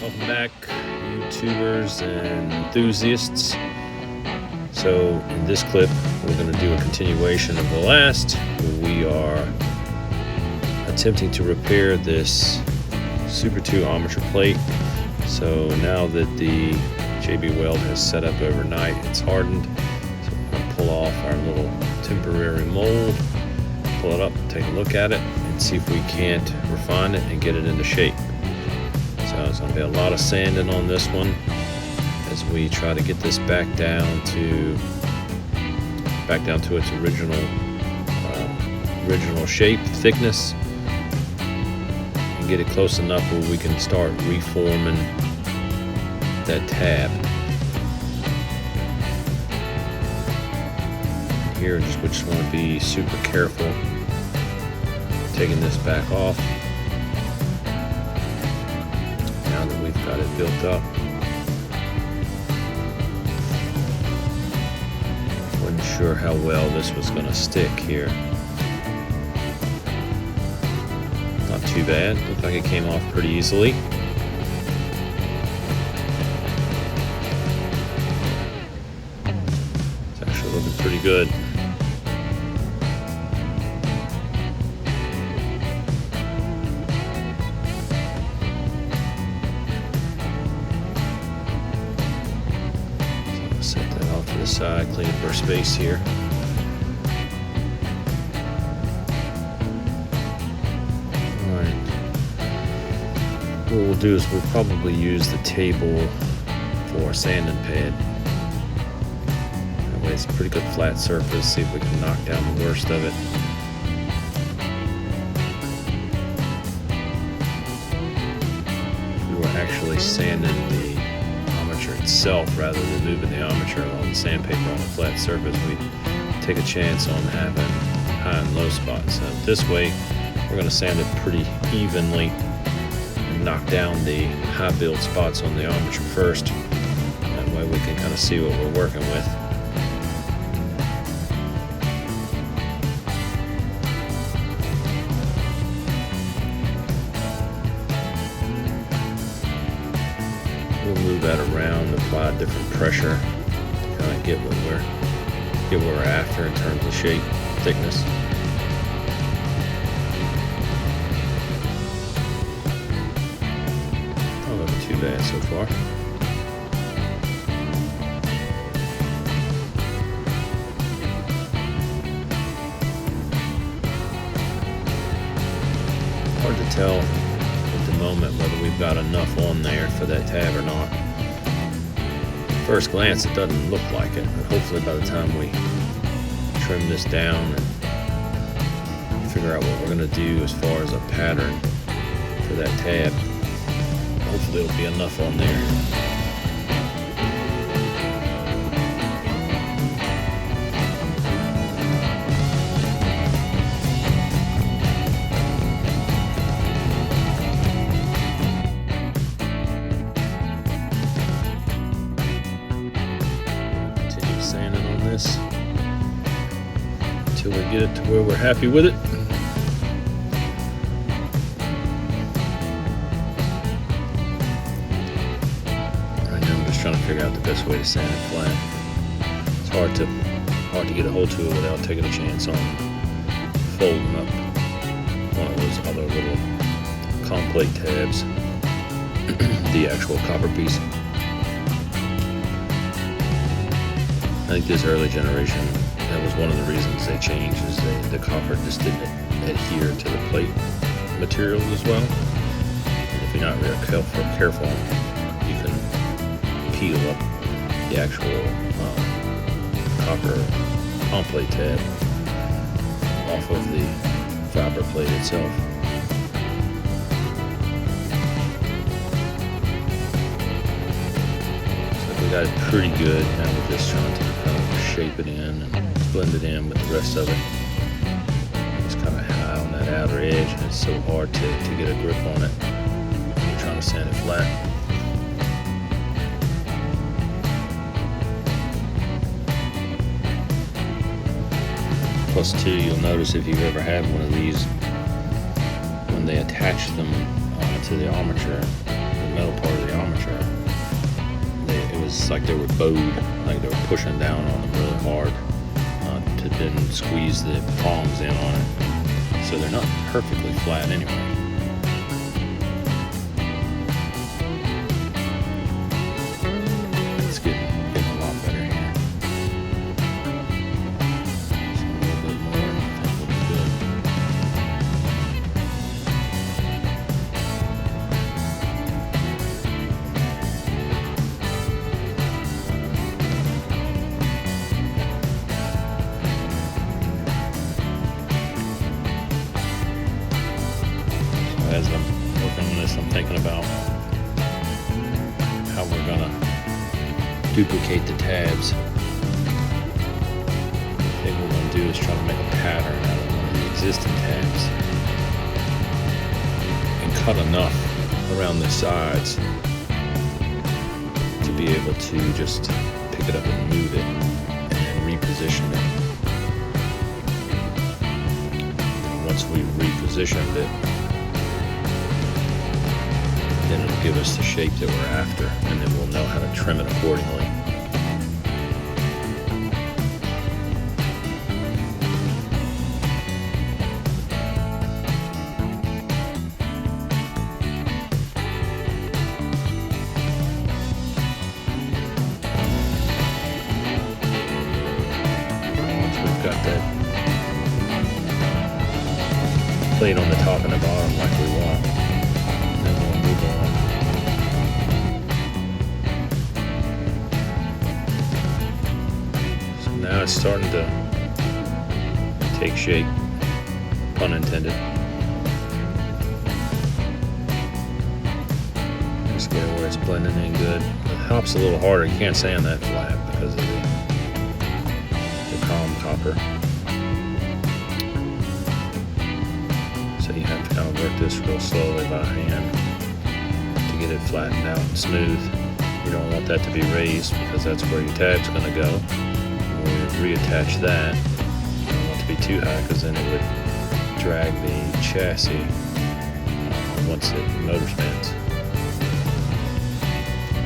Welcome back, YouTubers and enthusiasts. So in this clip, we're going to do a continuation of the last. We are attempting to repair this Super 2 armature plate. So now that the JB weld has set up overnight, it's hardened. So we're going to pull off our little temporary mold, pull it up, take a look at it, and see if we can't refine it and get it into shape. So there's going to be a lot of sanding on this one as we try to get this back down to its original shape, thickness, and get it close enough where we can start reforming that tab. Here, we just want to be super careful taking this back off. Now that we've got it built up, wasn't sure how well this was going to stick here. Not too bad. Looked like it came off pretty easily. It's actually looking pretty good. Set that off to the side, clean up our space here. Alright. What we'll do is we'll probably use the table for a sanding pad. That way it's a pretty good flat surface, see if we can knock down the worst of it. We were actually sanding the armature itself rather than moving the armature on the sandpaper on a flat surface. We take a chance on having high and low spots. So this way we're going to sand it pretty evenly and knock down the high build spots on the armature first. That way we can kind of see what we're working with. We'll move that around, apply different pressure to kind of get what we're after in terms of shape, thickness. Not looking too bad so far. Hard to tell moment whether we've got enough on there for that tab or not. First glance it doesn't look like it, but hopefully by the time we trim this down and figure out what we're going to do as far as a pattern for that tab, hopefully it'll be enough on there. Sanding on this until we get it to where we're happy with it. Right now I'm just trying to figure out the best way to sand it flat. It's hard to get a hold to it without taking a chance on folding up one of those other little comp plate tabs, the actual copper piece. I think this early generation, that was one of the reasons they changed, is the copper just didn't adhere to the plate materials as well. And if you're not real careful, you can peel up the actual copper comp plate tab off of the fiber plate itself. We got it pretty good. Now we're just trying to kind of shape it in and blend it in with the rest of it. It's kind of high on that outer edge, and it's so hard to get a grip on it when you're trying to sand it flat. Plus too, you'll notice if you've ever had one of these, when they attach them to the armature, the metal part of the armature, almost like they were bowed, like they were pushing down on them really hard to then squeeze the palms in on it. So they're not perfectly flat anyway. It's getting a lot better here. Just a little bit more, I think will be good. As I'm working on this, I'm thinking about how we're gonna duplicate the tabs. I think what we're gonna do is try to make a pattern out of one of the existing tabs and cut enough around the sides to be able to just pick it up and move it and then reposition it. And once we've repositioned it, then it'll give us the shape that we're after, and then we'll know how to trim it accordingly. Once we've got that plate on the top and the bottom like we want, now it's starting to take shape, pun intended. Just get where it's blending in good. It helps a little harder. You can't sand that flat because of the column copper. So you have to kind of work this real slowly by hand to get it flattened out and smooth. You don't want that to be raised because that's where your tab's going to go. Reattach that. You don't want it to be too high because then it would drag the chassis once the motor spins.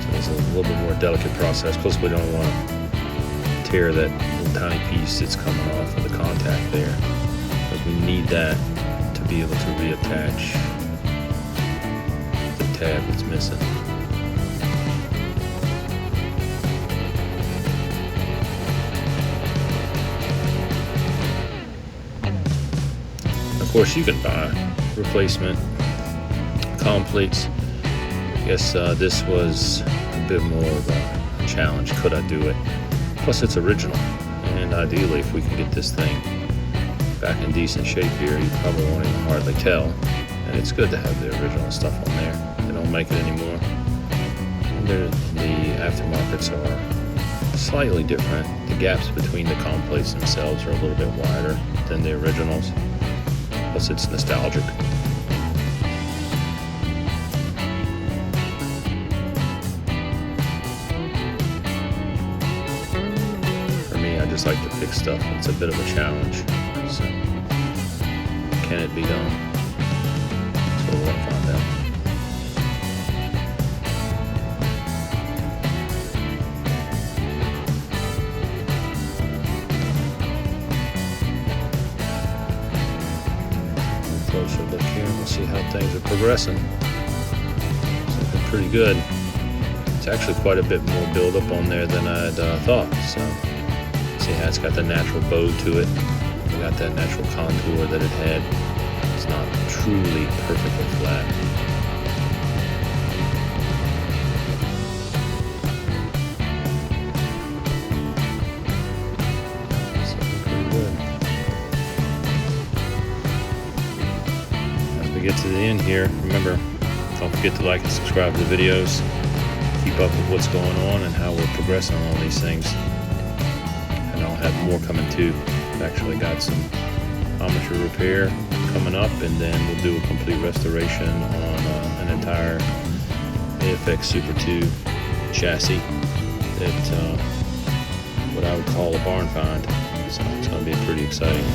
So it's a little bit more delicate process. Plus we don't want to tear that little tiny piece that's coming off of the contact there, because we need that to be able to reattach the tab that's missing. Of course, you can buy replacement column plates. I guess this was a bit more of a challenge. Could I do it? Plus, it's original, and ideally, if we can get this thing back in decent shape here, you probably won't even hardly tell. And it's good to have the original stuff on there. They don't make it anymore. The aftermarkets are slightly different. The gaps between the column plates themselves are a little bit wider than the originals. Plus it's nostalgic. For me, I just like to fix stuff. It's a bit of a challenge. So, can it be done? That's what we're going to find out. Closer look here and we'll see how things are progressing. It's looking pretty good. It's actually quite a bit more build-up on there than I'd thought. So see how it's got the natural bow to it. We got that natural contour that it had. It's not truly perfectly flat. It's looking pretty good. Get to the end here, remember, don't forget to like and subscribe to the videos. Keep up with what's going on and how we're progressing on these things. And I'll have more coming too. I've actually got some armature repair coming up, and then we'll do a complete restoration on an entire AFX Super 2 chassis that what I would call a barn find. So it's going to be pretty exciting.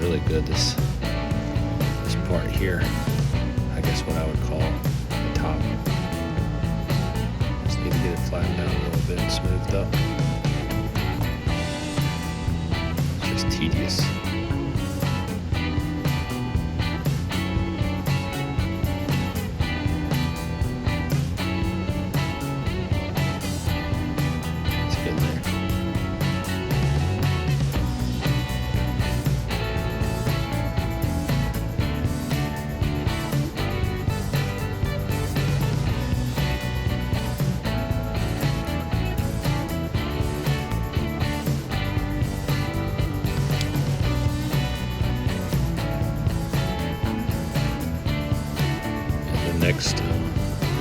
really good. This part here, I guess what I would call the top. Just need to get it flattened down a little bit and smoothed up. It's just tedious.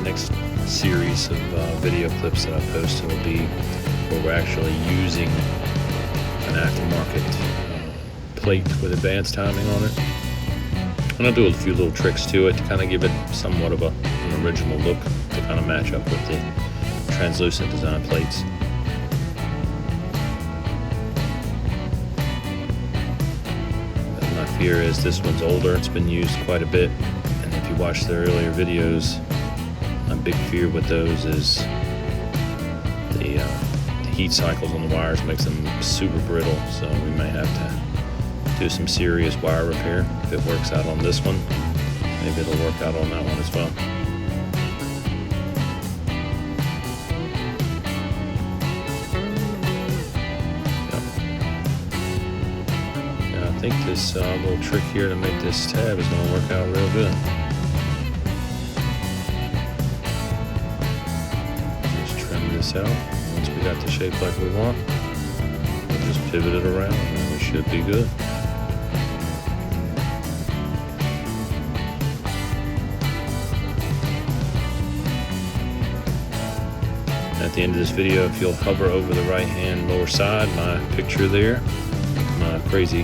Next series of video clips that I post will be where we're actually using an aftermarket plate with advanced timing on it. And I'll do a few little tricks to it to kind of give it somewhat of an original look to kind of match up with the translucent design plates. And my fear is this one's older, it's been used quite a bit. If you watch the earlier videos, my big fear with those is the heat cycles on the wires makes them super brittle, so we may have to do some serious wire repair. If it works out on this one, maybe it'll work out on that one as well. Yep. Yeah, I think this little trick here to make this tab is going to work out real good. This out. Once we got the shape like we want, we'll just pivot it around and we should be good. At the end of this video, if you'll hover over the right hand lower side, my picture there, my crazy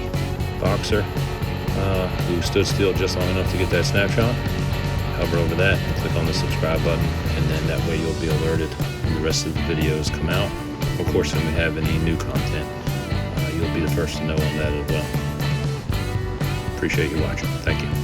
boxer who stood still just long enough to get that snapshot, hover over that and click on the subscribe button, and then that way you'll be alerted when the rest of the videos come out. Of course, when we have any new content, you'll be the first to know on that as well. Appreciate you watching. Thank you.